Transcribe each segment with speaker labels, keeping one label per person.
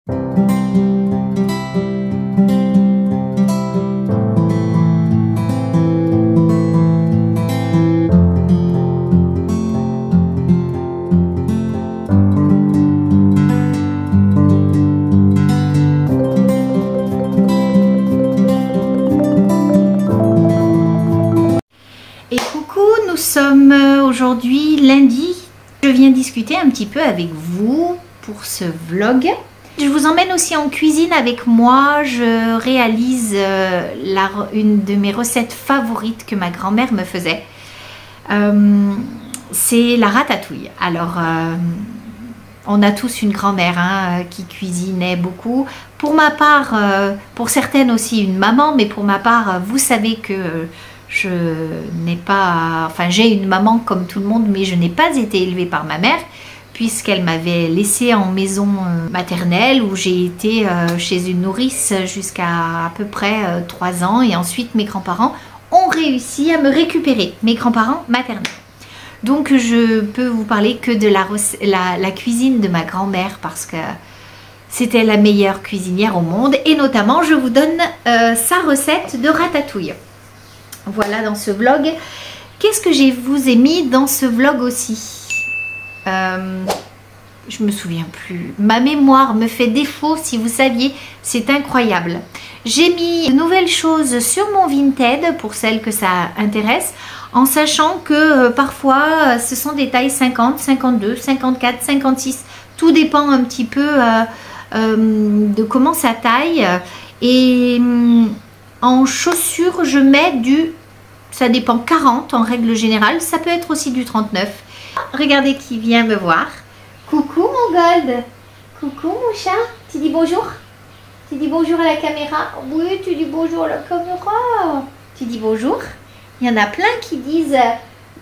Speaker 1: Nous sommes aujourd'hui lundi. Je viens discuter un petit peu avec vous pour ce vlog. Je vous emmène aussi en cuisine avec moi. Je réalise une de mes recettes favorites que ma grand-mère me faisait. C'est la ratatouille. Alors, on a tous une grand-mère qui cuisinait beaucoup. Pour ma part, pour certaines aussi une maman, mais pour ma part, vous savez que je n'ai pas, enfin j'ai une maman comme tout le monde, mais je n'ai pas été élevée par ma mère puisqu'elle m'avait laissée en maison maternelle où j'ai été chez une nourrice jusqu'à à peu près 3 ans et ensuite mes grands-parents ont réussi à me récupérer, mes grands-parents maternels. Donc je peux vous parler que de la cuisine de ma grand-mère parce que c'était la meilleure cuisinière au monde et notamment je vous donne sa recette de ratatouille. Voilà dans ce vlog. Qu'est-ce que je vous ai mis dans ce vlog aussi? Je me souviens plus. Ma mémoire me fait défaut, si vous saviez, c'est incroyable. J'ai mis de nouvelles choses sur mon Vinted pour celles que ça intéresse, en sachant que parfois ce sont des tailles 50, 52, 54, 56. Tout dépend un petit peu de comment ça taille. Et en chaussures, je mets du, ça dépend, 40 en règle générale. Ça peut être aussi du 39. Regardez qui vient me voir. Coucou mon Gold. Coucou mon chat. Tu dis bonjour? Tu dis bonjour à la caméra? Oui, tu dis bonjour à la caméra. Tu dis bonjour? Il y en a plein qui disent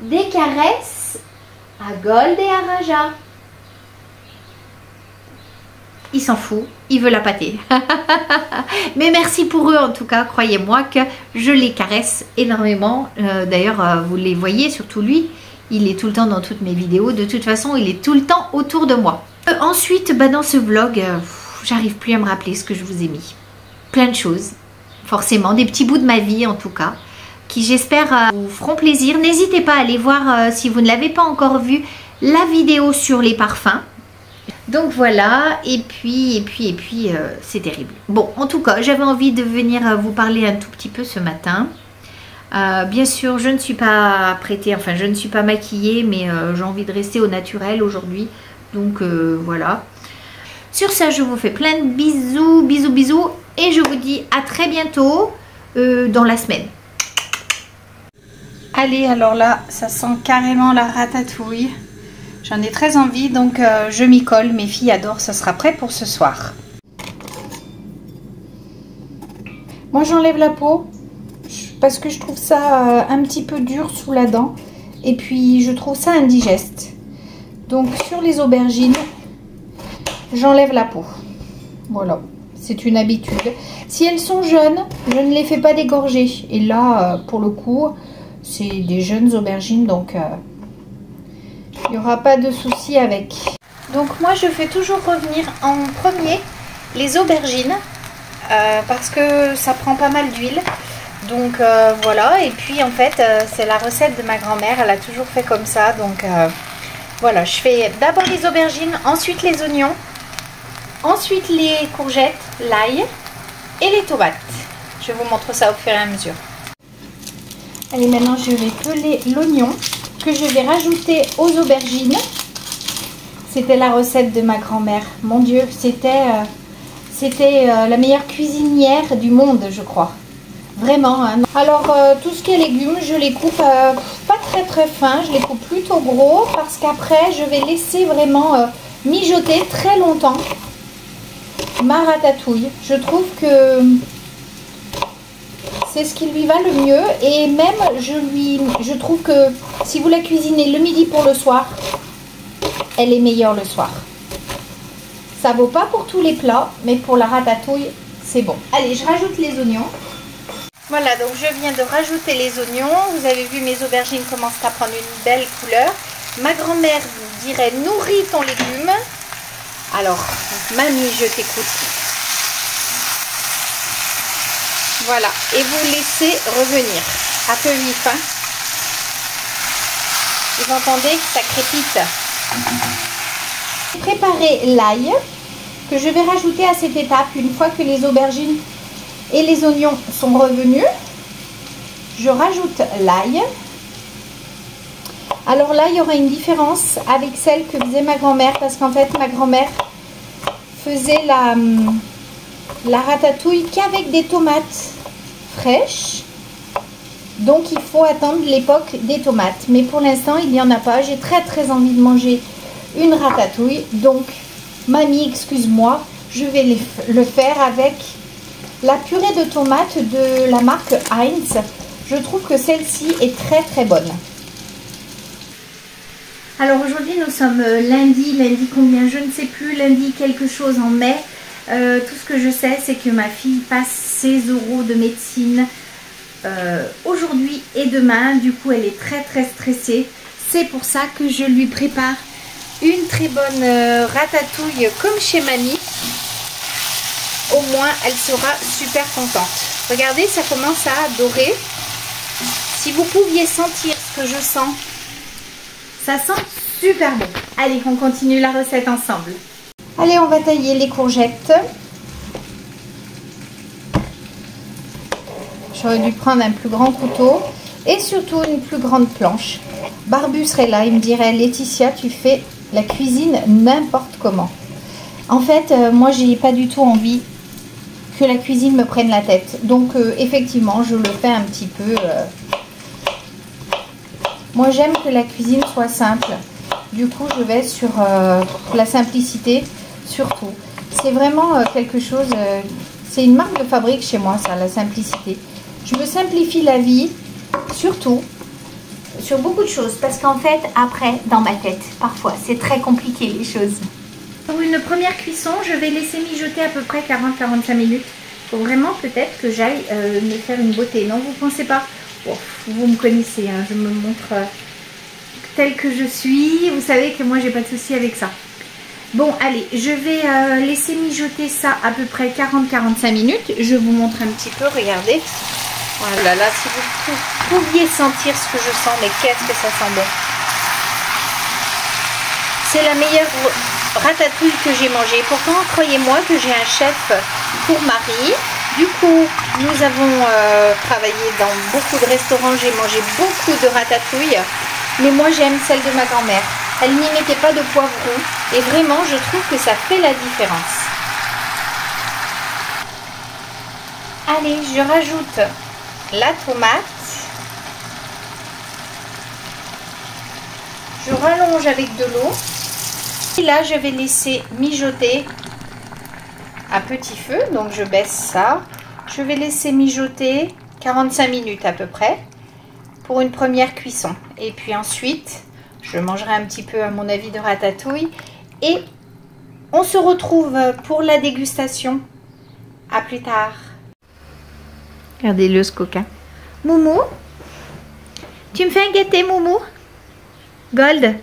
Speaker 1: des caresses à Gold et à Raja. Il s'en fout, il veut la pâter. Mais merci pour eux en tout cas, croyez-moi que je les caresse énormément. D'ailleurs, vous les voyez, surtout lui, il est tout le temps dans toutes mes vidéos. De toute façon, il est tout le temps autour de moi. Ensuite, dans ce vlog, j'arrive plus à me rappeler ce que je vous ai mis. Plein de choses, forcément, des petits bouts de ma vie en tout cas, qui j'espère vous feront plaisir. N'hésitez pas à aller voir, si vous ne l'avez pas encore vu, la vidéo sur les parfums. Donc voilà, et puis c'est terrible. Bon, en tout cas, j'avais envie de venir vous parler un tout petit peu ce matin. Bien sûr, je ne suis pas apprêtée, enfin je ne suis pas maquillée, mais j'ai envie de rester au naturel aujourd'hui. Donc voilà. Sur ça, je vous fais plein de bisous, bisous, bisous. Et je vous dis à très bientôt dans la semaine. Allez, alors là, ça sent carrément la ratatouille. J'en ai très envie, donc je m'y colle. Mes filles adorent, ça sera prêt pour ce soir. Moi, j'enlève la peau parce que je trouve ça un petit peu dur sous la dent. Et puis, je trouve ça indigeste. Donc, sur les aubergines, j'enlève la peau. Voilà, c'est une habitude. Si elles sont jeunes, je ne les fais pas dégorger. Et là, pour le coup, c'est des jeunes aubergines, donc... il n'y aura pas de souci avec. Donc moi je fais toujours revenir en premier les aubergines parce que ça prend pas mal d'huile. Donc voilà, et puis en fait c'est la recette de ma grand-mère, elle a toujours fait comme ça. Donc voilà, je fais d'abord les aubergines, ensuite les oignons, ensuite les courgettes, l'ail et les tomates. Je vous montre ça au fur et à mesure. Allez, maintenant je vais peler l'oignon que je vais rajouter aux aubergines. C'était la recette de ma grand-mère. Mon Dieu, c'était la meilleure cuisinière du monde, je crois. Vraiment. Hein. Alors, tout ce qui est légumes, je les coupe pas très fin. Je les coupe plutôt gros parce qu'après, je vais laisser vraiment mijoter très longtemps ma ratatouille. Je trouve que c'est ce qui lui va le mieux. Et même, je trouve que si vous la cuisinez le midi pour le soir, elle est meilleure le soir. Ça vaut pas pour tous les plats, mais pour la ratatouille, c'est bon. Allez, je rajoute les oignons. Voilà, donc je viens de rajouter les oignons. Vous avez vu, mes aubergines commencent à prendre une belle couleur. Ma grand-mère dirait nourris ton légume. Alors, mamie, je t'écoute. Voilà, et vous laissez revenir à peu vif. Hein. Vous entendez que ça crépite. Préparer l'ail que je vais rajouter à cette étape une fois que les aubergines et les oignons sont revenus. Je rajoute l'ail. Alors là, il y aura une différence avec celle que faisait ma grand-mère parce qu'en fait, ma grand-mère faisait la ratatouille qu'avec des tomates fraîches. Donc, il faut attendre l'époque des tomates. Mais pour l'instant, il n'y en a pas. J'ai très envie de manger une ratatouille. Donc, mamie, excuse-moi, je vais le faire avec la purée de tomates de la marque Heinz. Je trouve que celle-ci est très bonne. Alors aujourd'hui nous sommes lundi combien, je ne sais plus, lundi quelque chose en mai. Tout ce que je sais c'est que ma fille passe ses oraux de médecine aujourd'hui et demain. Du coup elle est très stressée. C'est pour ça que je lui prépare une très bonne ratatouille comme chez mamie. Au moins elle sera super contente. Regardez, ça commence à dorer. Si vous pouviez sentir ce que je sens, ça sent super bon. Allez, on continue la recette ensemble. Allez, on va tailler les courgettes. J'aurais dû prendre un plus grand couteau et surtout une plus grande planche. Barbu serait là, il me dirait: Laetitia, tu fais la cuisine n'importe comment. En fait, moi, j'ai pas du tout envie que la cuisine me prenne la tête. Donc, effectivement, je le fais un petit peu. Moi, j'aime que la cuisine soit simple. Du coup, je vais sur la simplicité, surtout. C'est vraiment quelque chose... c'est une marque de fabrique chez moi, ça, la simplicité. Je me simplifie la vie, surtout, sur beaucoup de choses. Parce qu'en fait, après, dans ma tête, parfois, c'est très compliqué, les choses. Pour une première cuisson, je vais laisser mijoter à peu près 40-45 minutes. Il faut vraiment peut-être que j'aille me faire une beauté. Non, vous ne pensez pas? Bon, vous me connaissez, hein, je me montre telle que je suis. Vous savez que moi, j'ai pas de souci avec ça. Bon, allez, je vais laisser mijoter ça à peu près 40-45 minutes. Je vous montre un petit peu, regardez. Oh là là, si vous pouviez sentir ce que je sens, mais qu'est-ce que ça sent bon. C'est la meilleure ratatouille que j'ai mangée. Pourtant, croyez-moi que j'ai un chef pour mari. Du coup, nous avons travaillé dans beaucoup de restaurants. J'ai mangé beaucoup de ratatouille. Mais moi, j'aime celle de ma grand-mère. Elle n'y mettait pas de poivron. Et vraiment, je trouve que ça fait la différence. Allez, je rajoute la tomate. Je rallonge avec de l'eau. Et là, je vais laisser mijoter à petit feu. Donc, je baisse ça. Je vais laisser mijoter 45 minutes à peu près pour une première cuisson. Et puis ensuite, je mangerai un petit peu à mon avis de ratatouille. Et on se retrouve pour la dégustation. À plus tard. Regardez-le, ce coquin. Moumou, tu me fais un gâté, Moumou? Gold,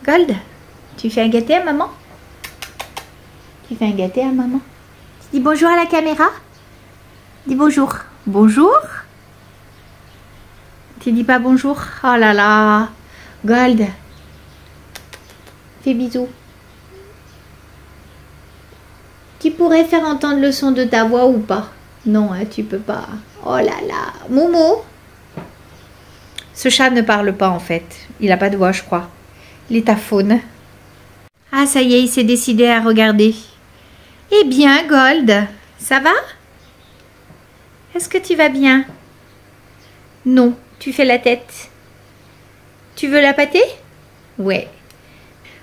Speaker 1: Gold, tu fais un gâté à maman? Tu fais un gâté à maman? Tu dis bonjour à la caméra? Dis bonjour. Bonjour? Tu dis pas bonjour? Oh là là. Gold. Fais bisous. Tu pourrais faire entendre le son de ta voix ou pas? Non, hein, tu peux pas. Oh là là. Moumou. Ce chat ne parle pas en fait. Il n'a pas de voix, je crois. Il est aphone. Ah, ça y est, il s'est décidé à regarder. Eh bien, Gold, ça va? Est-ce que tu vas bien? Non, tu fais la tête. Tu veux la pâter? Ouais.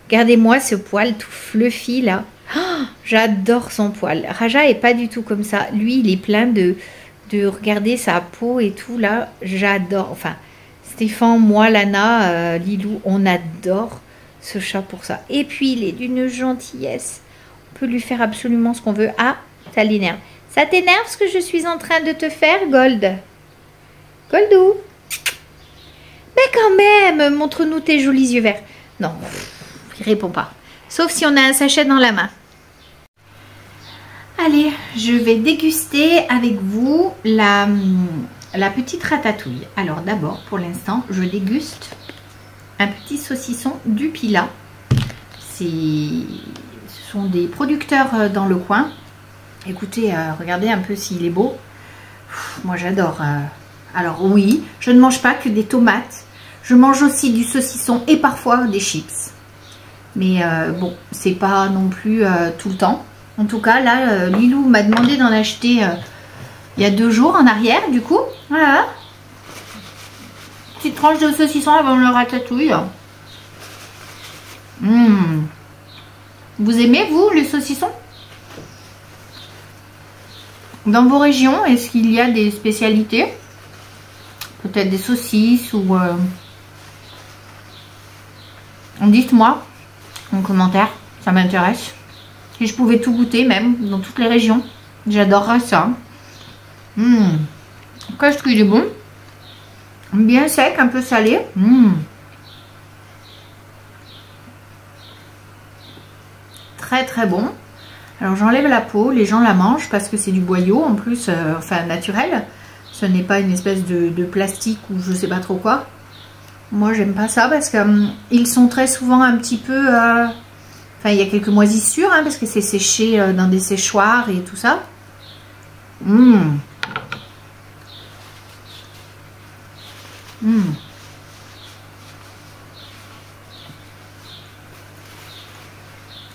Speaker 1: Regardez-moi ce poil tout fluffy là. Oh, j'adore son poil. Raja est pas du tout comme ça. Lui, il est plein de regarder sa peau et tout là. J'adore. Enfin, Stéphane, moi, Lana, Lilou, on adore ce chat pour ça. Et puis, il est d'une gentillesse. On peut lui faire absolument ce qu'on veut. Ah, ça l'énerve. Ça t'énerve ce que je suis en train de te faire, Gold? Goldou? Mais quand même, montre-nous tes jolis yeux verts. Non, il répond pas. sauf si on a un sachet dans la main. Allez, je vais déguster avec vous la petite ratatouille. Alors d'abord, pour l'instant, je déguste un petit saucisson du Pila. Ce sont des producteurs dans le coin. Écoutez, regardez un peu s'il est beau. Moi j'adore. Alors oui, je ne mange pas que des tomates. Je mange aussi du saucisson et parfois des chips. Mais bon, c'est pas non plus tout le temps. En tout cas, là, Lilou m'a demandé d'en acheter il y a 2 jours en arrière, du coup. Voilà. Petite tranche de saucisson avant le ratatouille. Vous aimez, vous, les saucissons? Dans vos régions, est-ce qu'il y a des spécialités? Peut-être des saucisses ou... Dites-moi en commentaire, ça m'intéresse. Si je pouvais tout goûter, même, dans toutes les régions. J'adorerais ça. Qu'est-ce qu'il est bon. Bien sec, un peu salé. Très très bon. Alors j'enlève la peau, les gens la mangent parce que c'est du boyau en plus, enfin naturel. Ce n'est pas une espèce de plastique ou je sais pas trop quoi. Moi j'aime pas ça parce que ils sont très souvent un petit peu... Enfin il y a quelques moisissures hein, parce que c'est séché dans des séchoirs et tout ça.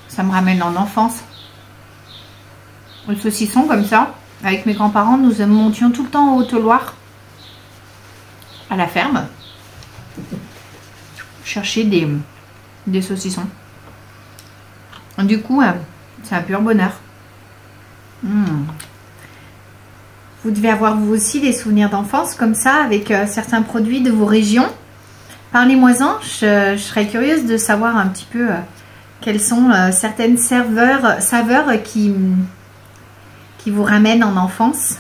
Speaker 1: Ça me ramène en enfance. Le saucisson comme ça, avec mes grands-parents, nous montions tout le temps en Haute-Loire, à la ferme, chercher des saucissons. Du coup, c'est un pur bonheur. Vous devez avoir vous aussi des souvenirs d'enfance comme ça, avec certains produits de vos régions. Parlez-moi-en, je serais curieuse de savoir un petit peu quelles sont certaines saveurs qui vous ramènent en enfance.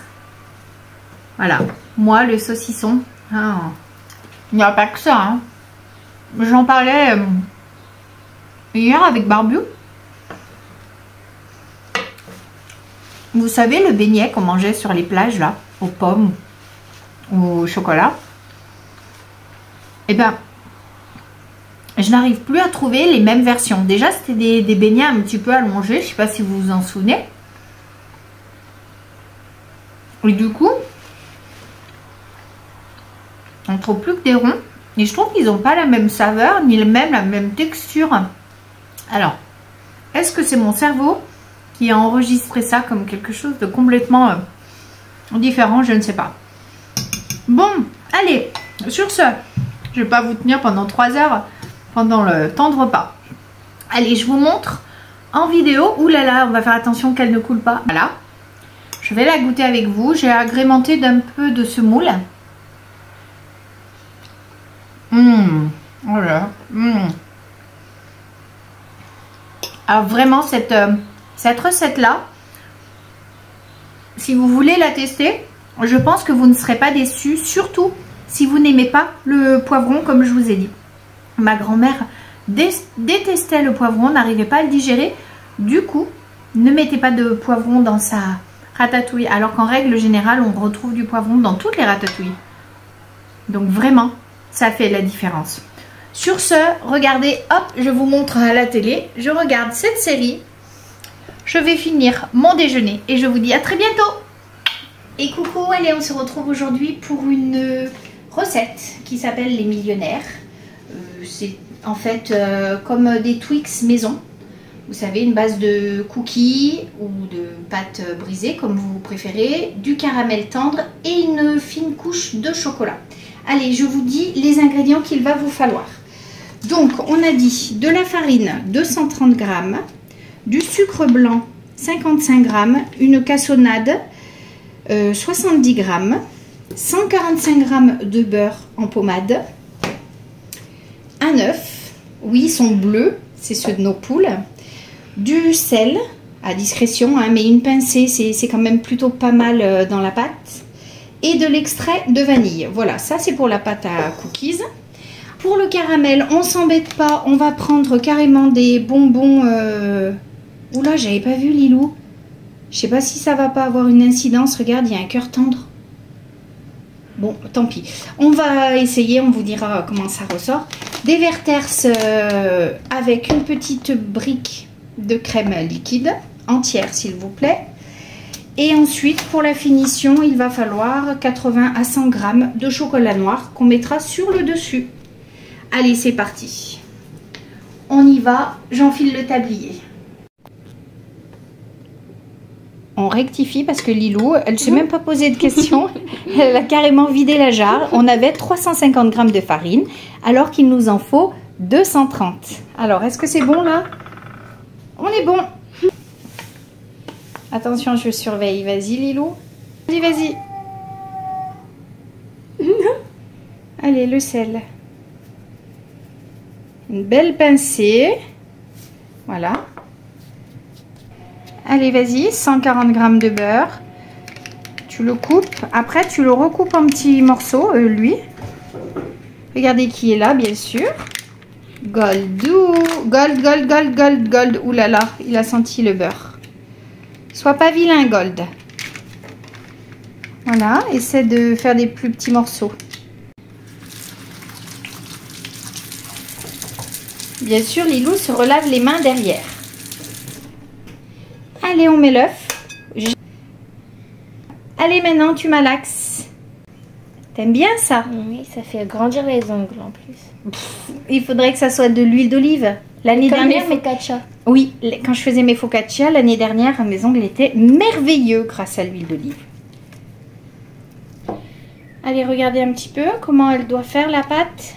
Speaker 1: Voilà, moi le saucisson, il n'y a pas que ça. Hein. J'en parlais hier avec Barbu. Vous savez le beignet qu'on mangeait sur les plages là, aux pommes ou au chocolat? Eh ben, je n'arrive plus à trouver les mêmes versions. Déjà c'était des beignets un petit peu allongés, je ne sais pas si vous vous en souvenez. Et du coup, on ne trouve plus que des ronds. Et je trouve qu'ils n'ont pas la même saveur, ni même la même texture. Alors, est-ce que c'est mon cerveau qui a enregistré ça comme quelque chose de complètement différent? Je ne sais pas. Bon, allez, sur ce, je ne vais pas vous tenir pendant 3 heures pendant le temps de repas. Allez, je vous montre en vidéo. Ouh là là, on va faire attention qu'elle ne coule pas. Voilà. Je vais la goûter avec vous. J'ai agrémenté d'un peu de semoule. Voilà. Alors vraiment, cette recette-là, si vous voulez la tester, je pense que vous ne serez pas déçus. Surtout si vous n'aimez pas le poivron, comme je vous ai dit. Ma grand-mère détestait le poivron, n'arrivait pas à le digérer. Du coup, ne mettez pas de poivron dans sa ratatouille. Alors qu'en règle générale, on retrouve du poivron dans toutes les ratatouilles. Donc vraiment, ça fait la différence. Sur ce, regardez, hop, je vous montre à la télé. Je regarde cette série. Je vais finir mon déjeuner et je vous dis à très bientôt. Et coucou, allez, on se retrouve aujourd'hui pour une recette qui s'appelle les millionnaires. C'est en fait comme des Twix maison. Vous savez, une base de cookies ou de pâte brisée comme vous préférez, du caramel tendre et une fine couche de chocolat. Allez, je vous dis les ingrédients qu'il va vous falloir. Donc, on a dit de la farine 230 g, du sucre blanc 55 g, une cassonade 70 g, 145 g de beurre en pommade, un œuf, oui, ils sont bleus, c'est ceux de nos poules, du sel à discrétion, hein, mais une pincée, c'est quand même plutôt pas mal dans la pâte, et de l'extrait de vanille. Voilà, ça c'est pour la pâte à cookies. Pour le caramel, on s'embête pas, on va prendre carrément des bonbons. Oula, j'avais pas vu Lilou. Je sais pas si ça va pas avoir une incidence. Regarde, il y a un cœur tendre. Bon, tant pis. On va essayer, on vous dira comment ça ressort. Des Werther's avec une petite brique de crème liquide, entière s'il vous plaît. Et ensuite, pour la finition, il va falloir 80 à 100 grammes de chocolat noir qu'on mettra sur le dessus. Allez, c'est parti. On y va, j'enfile le tablier. On rectifie parce que Lilou, elle ne s'est même pas posé de questions. Elle a carrément vidé la jarre. On avait 350 grammes de farine, alors qu'il nous en faut 230. Alors, est-ce que c'est bon là? On est bon. Attention, je surveille. Vas-y, Lilou. Vas-y, vas-y. Allez, le sel. Une belle pincée. Voilà. Allez, vas-y, 140 grammes de beurre. Tu le coupes. Après, tu le recoupes en petits morceaux, lui. Regardez qui est là, bien sûr. Goldou. Gold, gold, gold, gold, gold. Ouh là là, il a senti le beurre. Sois pas vilain, Gold. Voilà, essaie de faire des plus petits morceaux. Bien sûr, Lilou se relave les mains derrière. Allez, on met l'œuf. Allez, maintenant, tu malaxes. T'aimes bien ça?
Speaker 2: Oui, ça fait grandir les ongles en plus.
Speaker 1: Il faudrait que ça soit de l'huile d'olive. L'année dernière,
Speaker 2: focaccia.
Speaker 1: Oui, quand je faisais mes focaccia, l'année dernière, mes ongles étaient merveilleux grâce à l'huile d'olive. Allez, regardez un petit peu comment elle doit faire la pâte.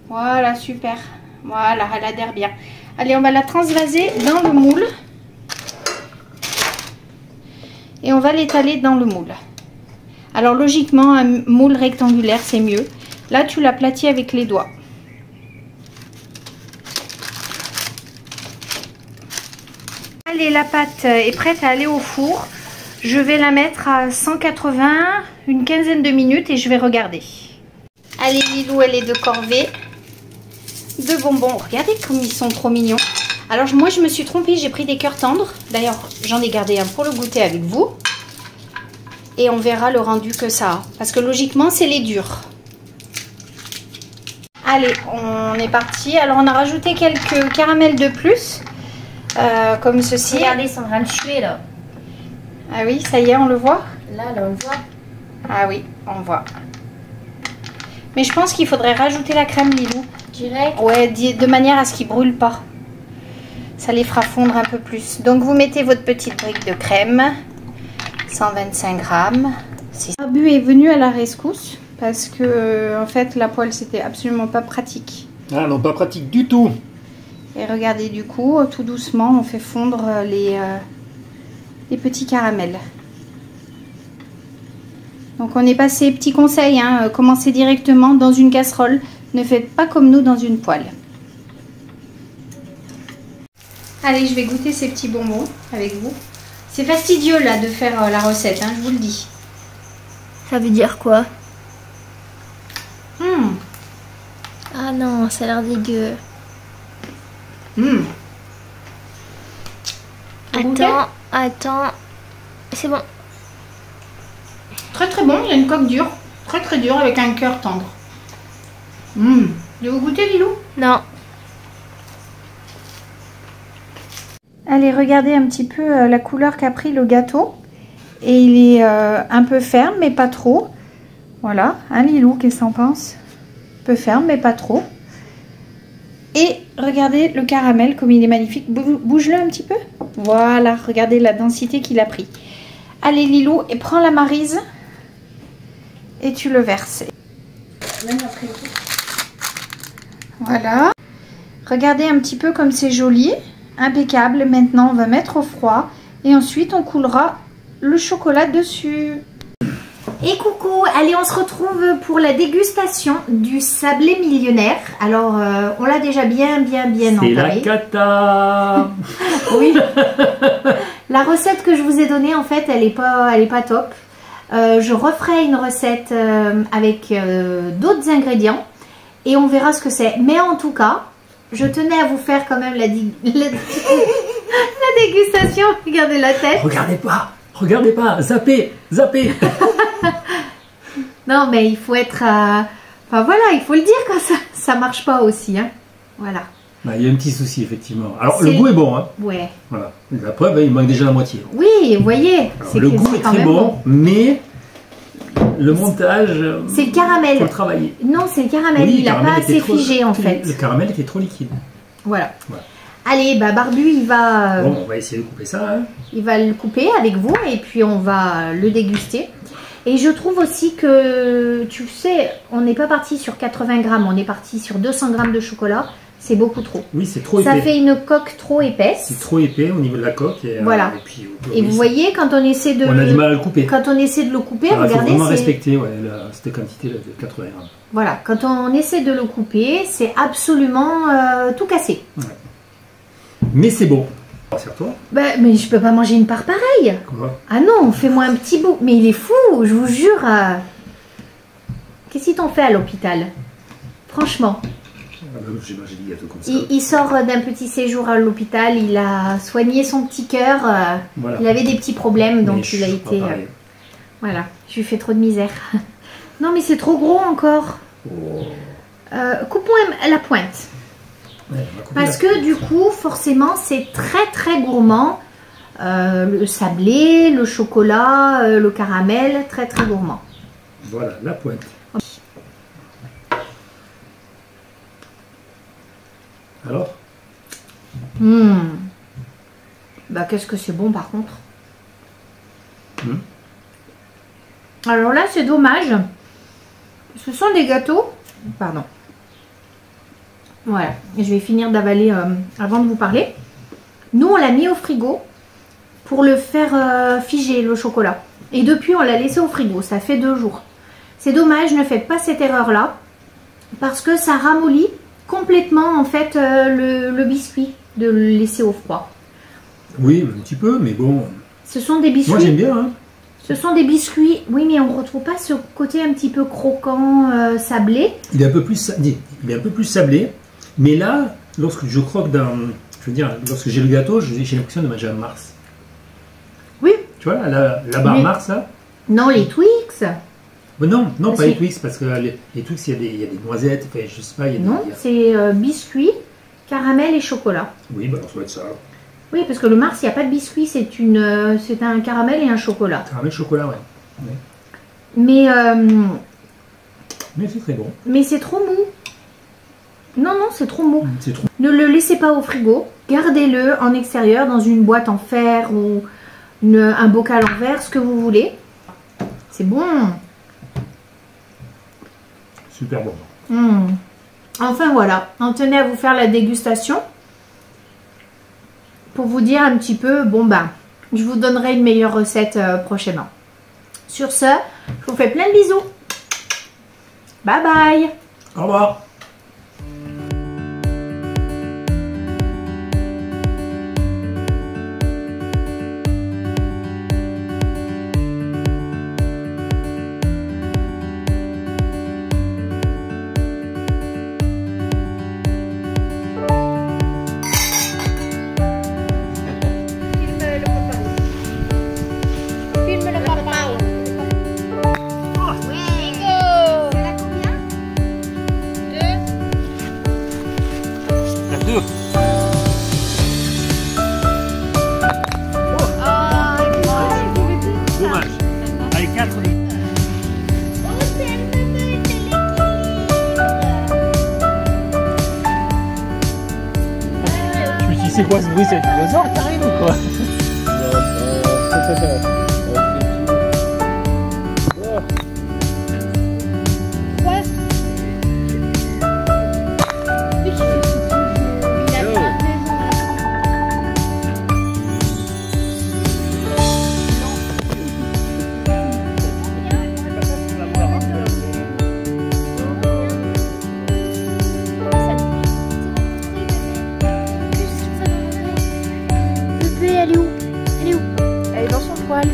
Speaker 1: Voilà, super. Voilà, elle adhère bien. Allez, on va la transvaser dans le moule. Et on va l'étaler dans le moule. Alors, logiquement, un moule rectangulaire, c'est mieux. Là, tu l'aplatis avec les doigts. Allez, la pâte est prête à aller au four. Je vais la mettre à 180, une quinzaine de minutes et je vais regarder. Allez, Lilou, elle est de corvée. De bonbons. Regardez comme ils sont trop mignons. Alors, moi, je me suis trompée. J'ai pris des cœurs tendres. D'ailleurs, j'en ai gardé un pour le goûter avec vous. Et on verra le rendu que ça a. Parce que logiquement, c'est les durs. Allez, on est parti. Alors, on a rajouté quelques caramels de plus. Comme ceci.
Speaker 2: Regardez, ils sont en train de tuer là.
Speaker 1: Ah oui, ça y est, on le voit?
Speaker 2: Là, on le voit.
Speaker 1: Ah oui, on voit. Mais je pense qu'il faudrait rajouter la crème, Lilou.
Speaker 2: Direct?
Speaker 1: Ouais, de manière à ce qu'ils ne brûlent pas. Ça les fera fondre un peu plus. Donc, vous mettez votre petite brique de crème. 125 grammes. Barbu est venu à la rescousse parce que, en fait, la poêle, c'était absolument pas pratique.
Speaker 3: Ah non, pas pratique du tout.
Speaker 1: Et regardez, du coup, tout doucement, on fait fondre les petits caramels. Donc, on est passé, petit conseil, hein, commencez directement dans une casserole. Ne faites pas comme nous dans une poêle. Allez, je vais goûter ces petits bonbons avec vous. C'est fastidieux, là, de faire la recette, hein, je vous le dis.
Speaker 2: Ça veut dire quoi? Ah non, ça a l'air dégueu. Attends. C'est bon.
Speaker 1: Très très bon, il y a une coque dure. Très très dure avec un cœur tendre. Vous goûter, Lilou?
Speaker 2: Non.
Speaker 1: Allez, regardez un petit peu la couleur qu'a pris le gâteau. Et il est un peu ferme, mais pas trop. Voilà, hein, Lilou, qu'est-ce que t'en penses? Un peu ferme, mais pas trop. Et regardez le caramel, comme il est magnifique. Bouge-le un petit peu. Voilà, regardez la densité qu'il a pris. Allez, Lilou, et prends la maryse. Et tu le verses. Voilà. Regardez un petit peu comme c'est joli. Impeccable. Maintenant, on va mettre au froid. Et ensuite, on coulera le chocolat dessus. Et coucou, allez, on se retrouve pour la dégustation du sablé millionnaire. Alors, on l'a déjà bien entamé.
Speaker 3: C'est la cata.
Speaker 1: Oui. La recette que je vous ai donnée, en fait, elle est pas top. Je referai une recette avec d'autres ingrédients. et on verra ce que c'est. Mais en tout cas, je tenais à vous faire quand même la dégustation. Regardez la tête.
Speaker 3: Regardez pas, zappez.
Speaker 1: Non, mais il faut être... Enfin voilà, il faut le dire quand ça marche pas aussi. Hein. Voilà.
Speaker 3: Bah, il y a un petit souci, effectivement. Alors, le goût est bon. Hein.
Speaker 1: Ouais.
Speaker 3: Voilà. La preuve, il manque déjà la moitié.
Speaker 1: Oui, vous voyez.
Speaker 3: Le goût est très bon, mais le montage...
Speaker 1: C'est le caramel.
Speaker 3: Il faut le travailler.
Speaker 1: Non, c'est le caramel.
Speaker 3: Oui,
Speaker 1: il n'a pas assez figé, en fait.
Speaker 3: Le caramel était trop liquide.
Speaker 1: Voilà. Allez, bah Barbu, il va...
Speaker 3: Bon, on va essayer de couper ça. Hein.
Speaker 1: Il va le couper avec vous et puis on va le déguster. Et je trouve aussi que, tu sais, on n'est pas parti sur 80 grammes, on est parti sur 200 grammes de chocolat. C'est beaucoup trop.
Speaker 3: Oui, c'est trop épais.
Speaker 1: Ça fait une coque trop épaisse.
Speaker 3: C'est trop épais au niveau de la coque. Et,
Speaker 1: voilà. Et vous voyez, quand on essaie de...
Speaker 3: On a du mal à le couper.
Speaker 1: Quand on essaie de le couper, regardez...
Speaker 3: Il faut vraiment respecter cette quantité de 80 grammes.
Speaker 1: Voilà, quand on essaie de le couper, c'est absolument tout cassé.
Speaker 3: Ouais. Mais c'est bon. Rassure-toi.
Speaker 1: Bah, mais je peux pas manger une part pareille.
Speaker 3: Quoi?
Speaker 1: Ah non, fais-moi un petit bout. Mais il est fou, je vous jure. Qu'est-ce qu'ils t'ont fait à l'hôpital? Franchement.
Speaker 3: J'ai mangé des gâteaux comme ça.
Speaker 1: Il sort d'un petit séjour à l'hôpital, il a soigné son petit cœur. Voilà. Il avait des petits problèmes, donc il a été... voilà, je lui fais trop de misère. Non, mais c'est trop gros encore.
Speaker 3: Oh.
Speaker 1: Coupons la pointe. Ouais, parce que du coup, forcément, c'est très très gourmand. Le sablé, le chocolat, le caramel, très très gourmand.
Speaker 3: Voilà, la pointe. Alors
Speaker 1: Bah, qu'est-ce que c'est bon par contre. Alors là, c'est dommage. Ce sont des gâteaux. Pardon. Voilà, je vais finir d'avaler avant de vous parler. Nous, on l'a mis au frigo pour le faire figer, le chocolat. Et depuis, on l'a laissé au frigo, ça fait 2 jours. C'est dommage, ne faites pas cette erreur-là, parce que ça ramollit complètement, en fait, le biscuit, de le laisser au froid.
Speaker 3: Oui, un petit peu, mais bon...
Speaker 1: Ce sont des biscuits...
Speaker 3: Moi, j'aime bien, hein.
Speaker 1: Ce sont des biscuits, oui, mais on ne retrouve pas ce côté un petit peu croquant, sablé.
Speaker 3: Il est un peu plus sablé. Mais là, lorsque je croque dans... Je veux dire, lorsque j'ai le gâteau, j'ai l'impression de manger un Mars.
Speaker 1: Oui.
Speaker 3: Tu vois, la barre Mars, là.
Speaker 1: Non, les Twix.
Speaker 3: Non, pas les Twix, parce que les Twix, il y a des noisettes, enfin, je sais pas.
Speaker 1: Non, c'est biscuits, caramel et chocolat.
Speaker 3: Oui, bah alors ça doit être ça.
Speaker 1: Oui, parce que le Mars, il n'y a pas de biscuit, c'est un caramel et un chocolat.
Speaker 3: Caramel, chocolat, ouais.
Speaker 1: Mais
Speaker 3: c'est très bon.
Speaker 1: Mais c'est trop mou. Non, c'est trop mou.
Speaker 3: Trop...
Speaker 1: Ne le laissez pas au frigo. Gardez-le en extérieur, dans une boîte en fer ou un bocal en verre, ce que vous voulez. C'est bon.
Speaker 3: Super bon.
Speaker 1: Enfin, voilà. On tenait à vous faire la dégustation. Pour vous dire un petit peu, bon ben, je vous donnerai une meilleure recette prochainement. Sur ce, je vous fais plein de bisous. Bye bye.
Speaker 3: Au revoir. Dommage. Allez, 4 minutes. Je me suis dit, c'est quoi ce bruit? C'est un dinosaure qui arrive ou quoi?
Speaker 2: Elle est où? Elle est où? Elle est dans son poil.